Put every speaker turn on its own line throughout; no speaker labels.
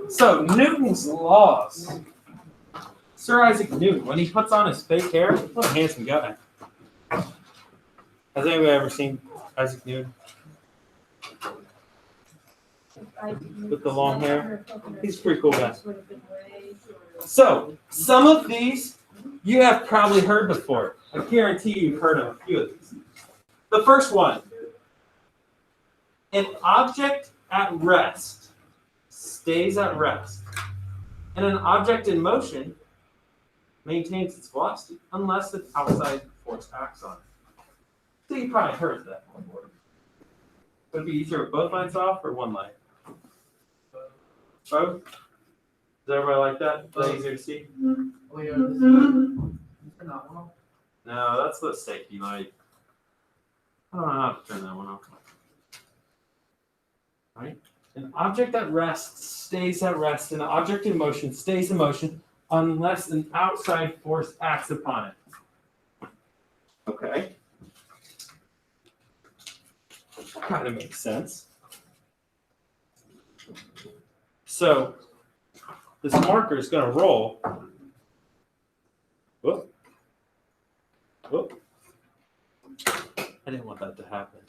So Newton's laws. Sir Isaac Newton, when he puts on his fake hair, what a handsome guy. Has anybody ever seen Isaac Newton? With the long hair? He's a pretty cool guy. So, some of these you have probably heard before. I guarantee you've heard of a few of these. The first one. An object at rest stays at rest. And an object in motion maintains its velocity unless an outside force acts on it. So you probably heard that one before. Would it be easier with both lights off or one light? Both? Does everybody like that? Is that easier to see? No, that's the safety light. I don't know how to turn that one off. Right? An object at rest stays at rest, and an object in motion stays in motion unless an outside force acts upon it. Okay. Kind of makes sense. So this marker is going to roll. Whoop. Whoop. I didn't want that to happen.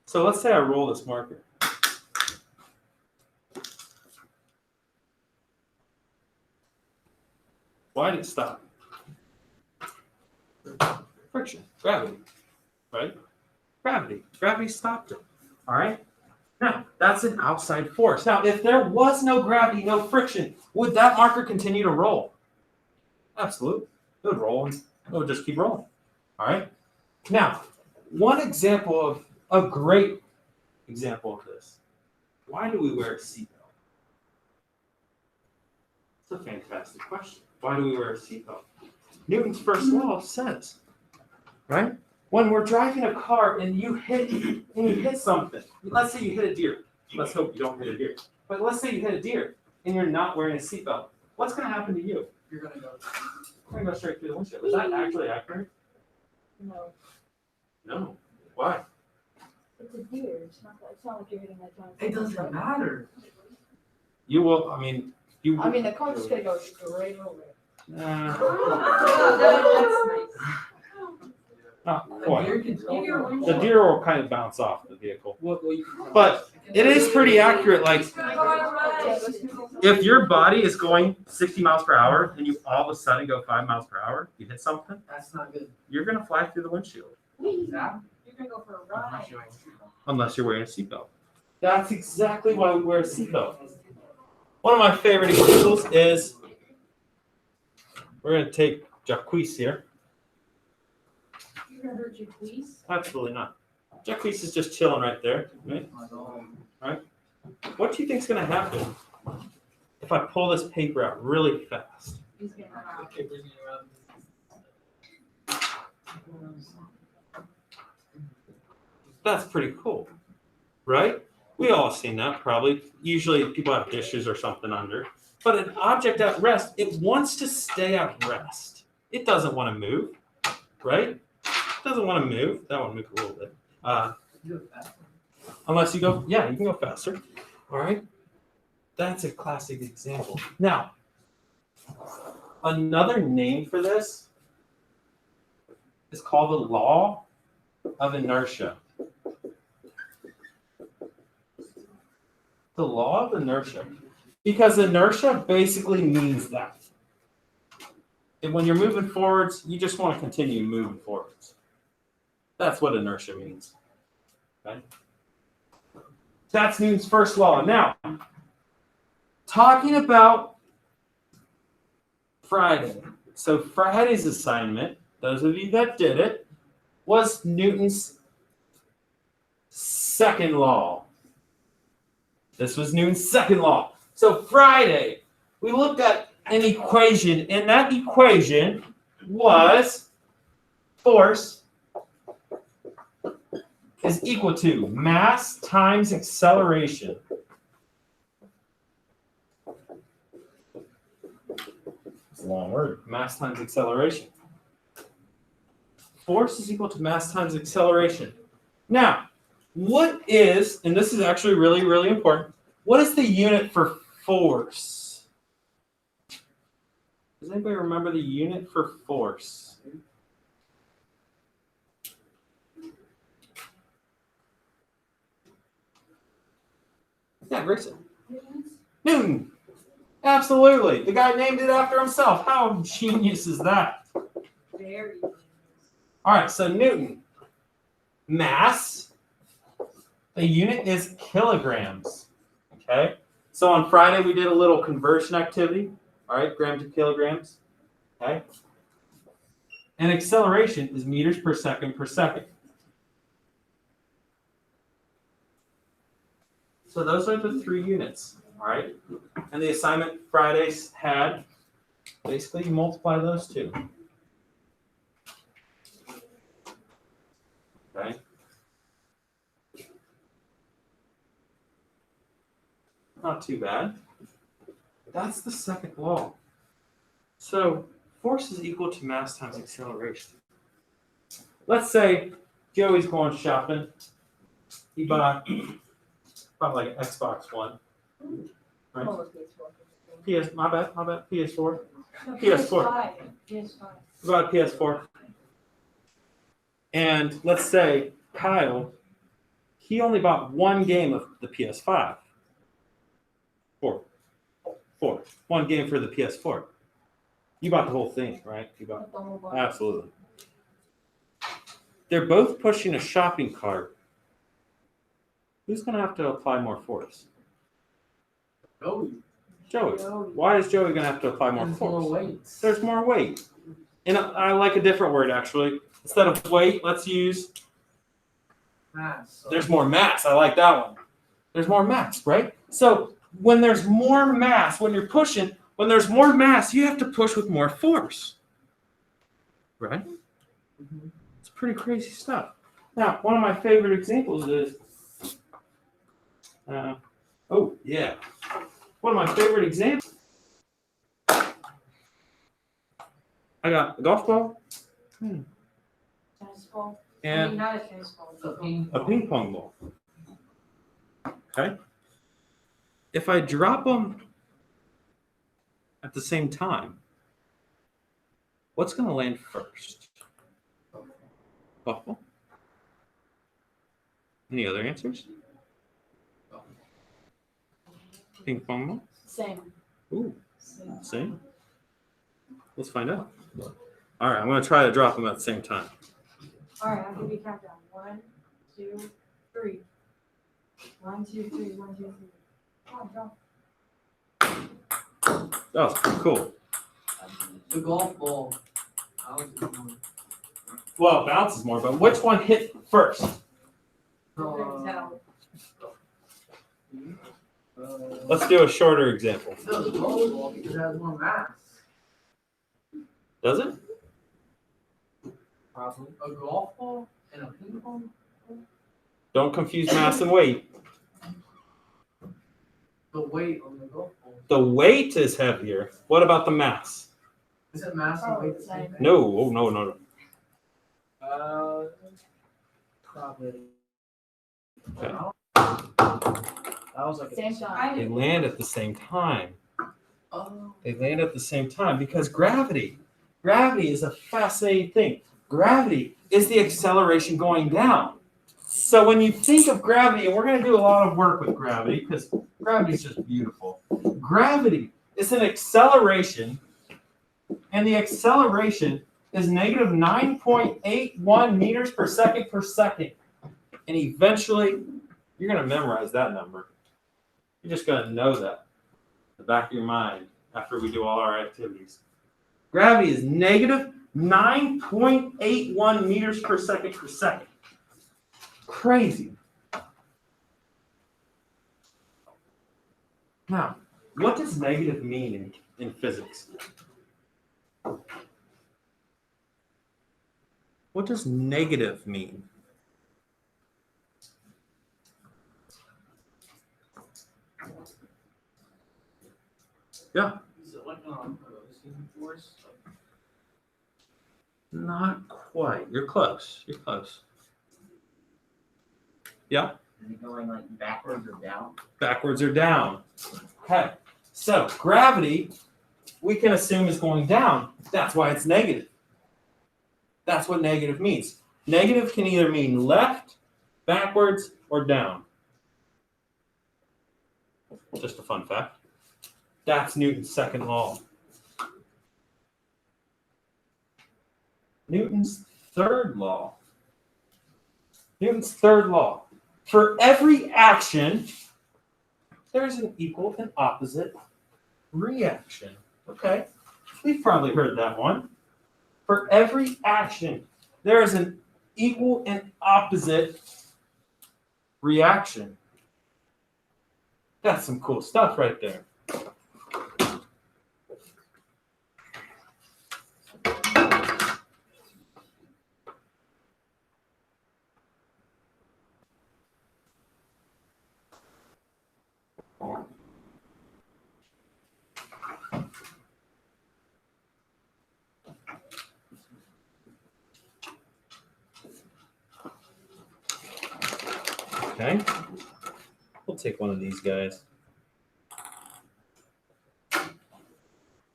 So let's say I roll this marker. Why did it stop? Friction, gravity, right? Gravity. Gravity stopped it. All right? Now, that's an outside force. Now, if there was no gravity, no friction, would that marker continue to roll? Absolutely. It would roll and it would just keep rolling. All right? Now, one example of a great example of this. Why do we wear a seatbelt? It's a fantastic question. Why do we wear a seatbelt? Newton's first law says, right? When we're driving a car and you hit something, let's say you hit a deer. Let's hope you don't hit a deer. But let's say you hit a deer and you're not wearing a seatbelt. What's going to happen to you? You're going to go straight through the windshield. Is that actually accurate?
No.
No. Why?
It's a deer. It's not like you're hitting that time.
It doesn't matter.
You will, I mean,
the car's just going to go straight over it.
Not
The
quite.
deer can tell you.
The deer will kind of bounce off the vehicle. But it is pretty accurate. Like, if your body is going 60 miles per hour and you all of a sudden go 5 miles per hour, you hit something,
That's not good.
you're going to fly through the windshield.
Yeah.
You're going to go for a ride.
Unless you're wearing a seatbelt. That's exactly why we wear a seatbelt. One of my favorite examples is, we're going to take Jacques here.
You're going to hurt your fleece?
Absolutely not. Jacques is just chilling right there. Right? What do you think is going to happen if I pull this paper out really fast?
He's going to
That's pretty cool, right? We all seen that probably. Usually people have dishes or something under. But an object at rest, it wants to stay at rest. It doesn't want to move, right? It doesn't want to move. That one moved a little bit. Unless you go, yeah, you can go faster. All right? That's a classic example. Now, another name for this is called the law of inertia. The law of inertia. Because inertia basically means that. And when you're moving forwards, you just want to continue moving forwards. That's what inertia means. Okay? That's Newton's first law. Now, talking about Friday. So Friday's assignment, those of you that did it, was Newton's second law. This was Newton's second law. So Friday, we looked at an equation, and that equation was force is equal to mass times acceleration. It's a long word. Mass times acceleration. Force is equal to mass times acceleration. Now, what is, and this is actually really, really important, what is the unit for force. Does anybody remember the unit for force? Yeah, Grayson. Newton. Absolutely. The guy named it after himself. How genius is that?
Very.
All right, so Newton. Mass. The unit is kilograms. Okay? So on Friday, we did a little conversion activity. All right, gram to kilograms. Okay? And acceleration is meters per second per second. So those are the 3 units. All right? And the assignment Fridays had, basically, you multiply those 2. Okay? Not too bad. That's the second law. So force is equal to mass times acceleration. Let's say Joey's going shopping. He bought like an Xbox One. Right? My bad, PS4. PS4.
PS5.
He bought a PS4. And let's say Kyle, he only bought 1 game of the PS5. 4. 1 game for the PS4. You bought the whole thing, right? You bought absolutely. They're both pushing a shopping cart. Who's going to have to apply more force? Joey. Why is Joey going to have to apply more force? There's more weight. And I like a different word, actually. Instead of weight, let's use mass. There's more mass. I like that one. There's more mass, right? So when there's more mass, when you're pushing, when there's more mass, you have to push with more force. Right? Mm-hmm. It's pretty crazy stuff. Now, one of my favorite examples is, one of my favorite examples. I got a golf ball.
Tennis ball.
And
not a tennis ball.
a ping pong ball. Okay? If I drop them at the same time, what's going to land first? Golf ball? Any other answers? Ping pong ball?
Same.
Ooh, same. Let's find out. All right, I'm going to try to drop them at the same time.
All right, I'll give you a countdown. 1, 2, 3. 1, 2, 3. 1, 2, 3. Come on, drop.
That was pretty cool.
The golf ball.
Well, it bounces more, but which one hit first? Let's do a shorter example.
No, the golf ball because it has more mass.
Does it?
Probably. A golf ball and a ping pong ball?
Don't confuse mass and weight.
The weight on the golf ball.
The weight is heavier. What about the mass?
Is it mass and weight the same thing?
No. Oh, no.
Probably.
Okay.
That was like
Same time.
They land at the same time.
Oh.
They land at the same time because gravity is a fascinating thing. Gravity is the acceleration going down. So when you think of gravity, and we're going to do a lot of work with gravity because gravity is just beautiful. Gravity is an acceleration, and the acceleration is negative 9.81 meters per second per second. And eventually, you're going to memorize that number. You're just going to know that in the back of your mind after we do all our activities. Gravity is negative 9.81 meters per second per second. Crazy. Now, what does negative mean in physics? What does negative mean? Yeah.
Is it like an opposing force?
Not quite. You're close. Yeah?
Is it going like backwards or down?
Backwards or down. Okay. So gravity, we can assume is going down. That's why it's negative. That's what negative means. Negative can either mean left, backwards, or down. Just a fun fact. That's Newton's second law. Newton's third law. Newton's third law. For every action, there's an equal and opposite reaction. Okay, we've probably heard that one. For every action, there is an equal and opposite reaction. That's some cool stuff right there. Okay, we'll take one of these guys. All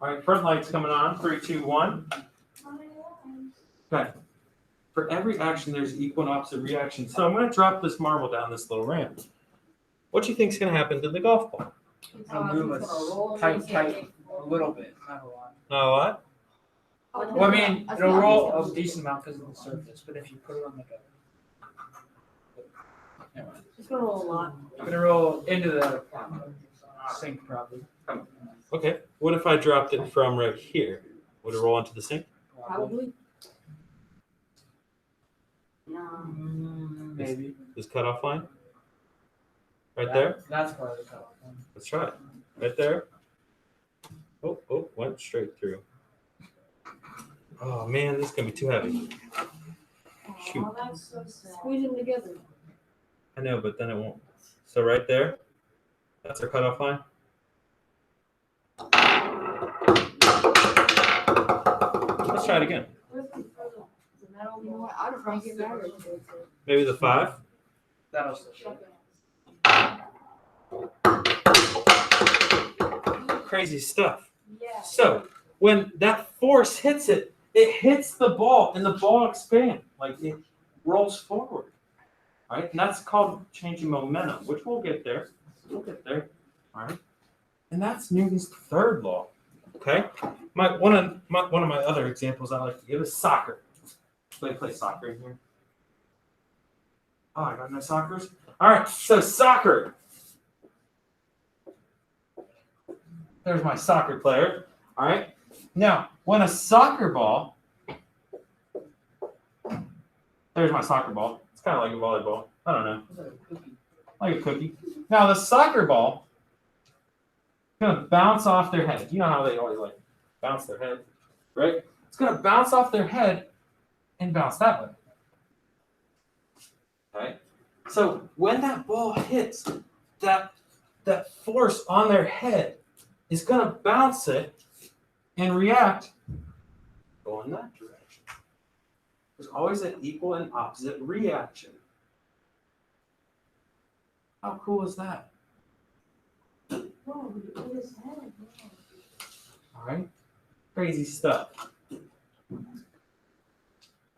right, front light's coming on. 3, 2, 1. Okay. For every action, there's equal and opposite reaction. So I'm going to drop this marble down this little ramp. What do you think is going to happen to the golf ball?
I'll move it tight, a little bit, not a lot.
Not a lot?
Well, I mean, it'll roll a decent amount because of the surface, but if you put it on like a, anyway,
It's gonna roll a lot.
it's gonna roll into the sink probably.
Okay. What if I dropped it from right here? Would it roll into the sink?
Probably. No.
Maybe.
This cutoff line? Right there?
That's part of the cutoff.
Let's try it. Right there. Oh, went straight through. Oh man, this is going to be too heavy. Shoot.
Oh, that's so sad. Squeeze them together.
I know, but then it won't. So right there, that's our cutoff line. Let's try it again.
Where's the metal? You know what? I'd probably get married to it.
Maybe the 5.
That'll still show.
Crazy stuff.
Yeah.
So when that force hits it, it hits the ball and the ball expands. Like it rolls forward. Right? And that's called changing momentum, which we'll get there. We'll get there. All right. And that's Newton's third law. Okay. One of my other examples I like to give is soccer. Anybody play soccer in here? Oh, I got no soccers. All right. So soccer. There's my soccer player. All right. Now, when a soccer ball, there's my soccer ball. It's kind of like a volleyball. I don't know. Like a cookie. Now, the soccer ball is going to bounce off their head. You know how they always like bounce their head, right? It's going to bounce off their head and bounce that way. Okay? So when that ball hits, that force on their head is going to bounce it and react, go in that direction. There's always an equal and opposite reaction. How cool is that?
Oh, look at his head.
All right, crazy stuff.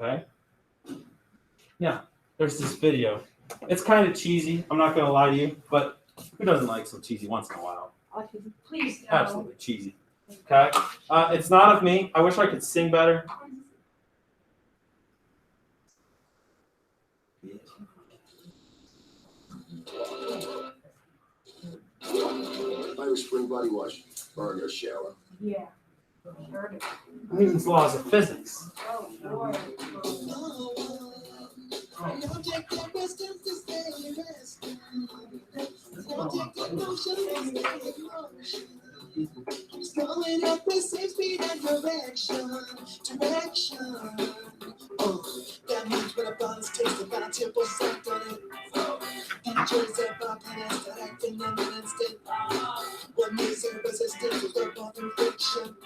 Okay. Now, there's this video. It's kind of cheesy. I'm not going to lie to you, but who doesn't like some cheesy once in a while?
Please, no.
Absolutely cheesy. Okay. It's not of me. I wish I could sing better.
Irish Spring Body Wash. Or in your shower.
Yeah. Heard it.
Newton's laws of physics.
Oh, Lord.
Going up the same speed and direction. That means when a body's tasted by temples act on it. Injuries of our past that act in an instant. What makes it resistant to the bottom friction?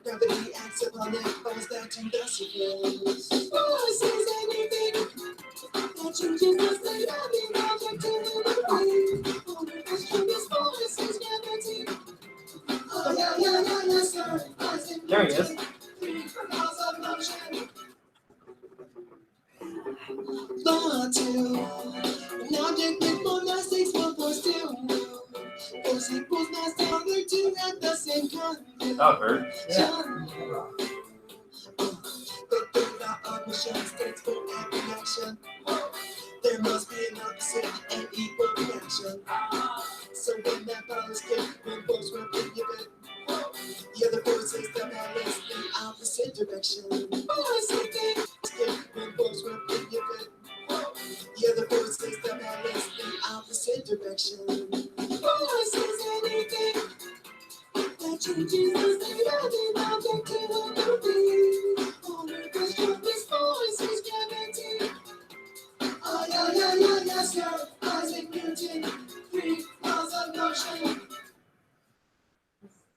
Gravity acts upon it, falls that to the surface. Forces anything that changes the state of the object in the way. Only the strongest force is gravity.
There he is.
Law 2. Logic with gymnastics, but we're still new. Force equals mass other two at the same time.
That hurt.
The third law of motion states for every action. There must be an opposite and equal reaction. So when that balance gets when force will be given, the other forces that balance in opposite direction. When force will be given, the other forces that balance in opposite direction. Force is anything that changes the state of an object to another thing. Only the strongest force is gravity. Oh, yeah, yes, sir. Isaac Newton, 3 laws of motion.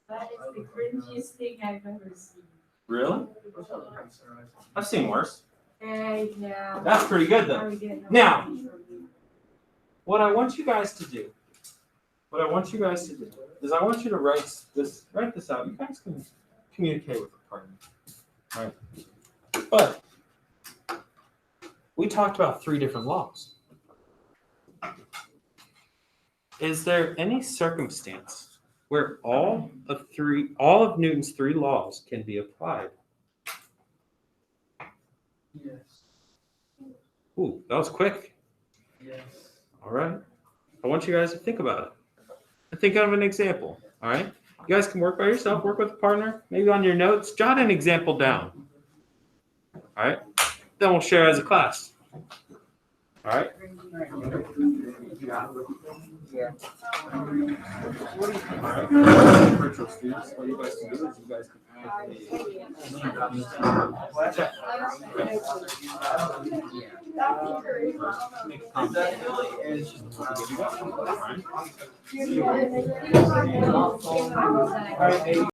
That is the cringiest thing I've ever seen.
Really? I've seen worse.
Hey, yeah.
That's pretty good though. Now, what I want you guys to do is I want you to write this out. You guys can communicate with the partner. All right. But we talked about 3 different laws. Is there any circumstance where all of Newton's 3 laws can be applied?
Yes.
Ooh, that was quick.
Yes.
All right. I want you guys to think about it. And think of an example. All right. You guys can work by yourself, work with a partner, maybe on your notes, jot an example down. All right. Then we'll share as a class. All right.
Yeah.
Virtual students, what you guys can do is you guys can